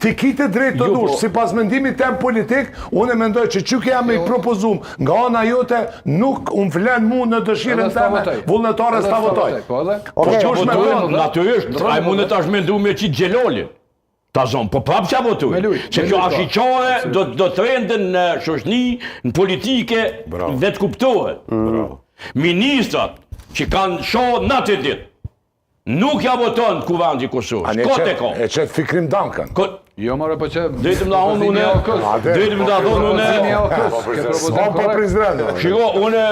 Ti kite drejt të dush, si pas mendimit tem politik, unë mendoj që që jam i propozum nga ana jote nuk unë flen mu në dëshirën teme, vullnetare s'ta votoj. Po që votojnë, natyrisht, a i mundet është mendu me qitë Gjelolin. Ta zonë, po prapë që votojnë. Që kjo ashiqare do të rendën në shoshni, në politike, vetë kuptohet. Ministrat që kanë shohë në të ditë, nuk ja voton kuvendi Kosovës. Kote ko. E qëtë Fikrim Dankan. Jo, mërë, po që... Drejtëm da thonë une... Drejtëm da thonë une... S'ma po prizrenë. Shiko, une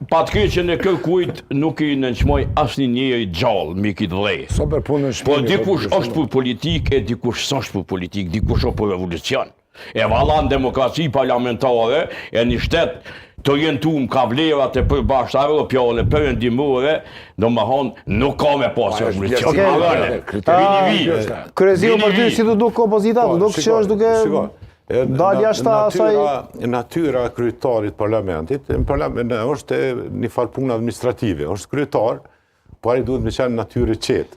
patke që në kërkujt nuk i nënqmoj asë një njëri gjallë, mi kitë dhej. Po dikush është për politikë, dikush s'është për politikë, dikush është për revolucion. E valla në demokraci parlamentare, e një shtetë të jentum ka vlerat e përbashkët europiale, perëndimore, do më thonë, nuk ka me pasë revolucion. Kryezio për ty, si të duk opozita, të duk që është duke dalja shta asaj... Natyra kryetarit parlamentit është një farë punë administrative, është kryetar, po ai duhet me qenë natyrë qetë.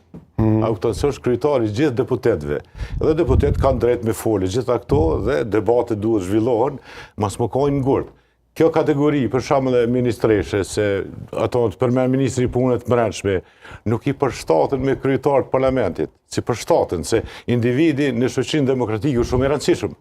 Është kryetari gjithë deputetëve. Edhe deputet kanë drejt me folë gjitha këto dhe debatet duhet zhvillohen, mas më kojnë ngurt. Kjo kategori, për shembull e ministreshe, se ato të përmend ministri i punëve të brendshme, nuk i përshtaten me kryetar të parlamentit, si përshtaten, se individi në shoqërinë demokratike është shumë i rëndësishëm.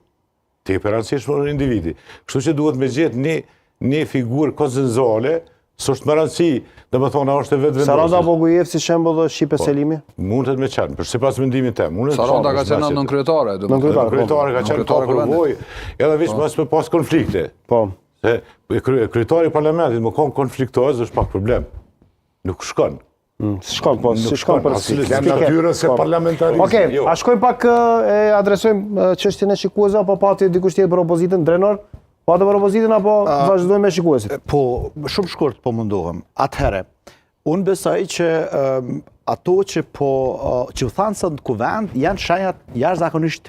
Ti e rëndësishëm është individi. Kështu që duhet me gjetë një figurë konsenzuale, s'është më rëndësi, dhe më thonë, është e vetë vendosur. Saranda Bogujev si shembull dhe Shqipe Selimi? Mundet me qenë, për sipas mendimin tem. Saranda ka qenë nën kryetare. Nën kryetare ka qenë pa përvojë, edhe veç mos me pas konflikte. Po. Se kryetari i parlamentit më konë konfliktoz është pak problem. Nuk shkon. Shkon për natyrën se parlamentarizm. Okej, a shkojmë pak e adresojmë çështjen e shikuesve apo pati dikush tjetër për opozitën, Drenor? Pati për opozitën apo vazhdojmë me shikuesit? Po, shumë shkurt po mundohem. Atëherë, unë besoj që ato që u thanë së në kuvend janë shenjat jashtëzakonisht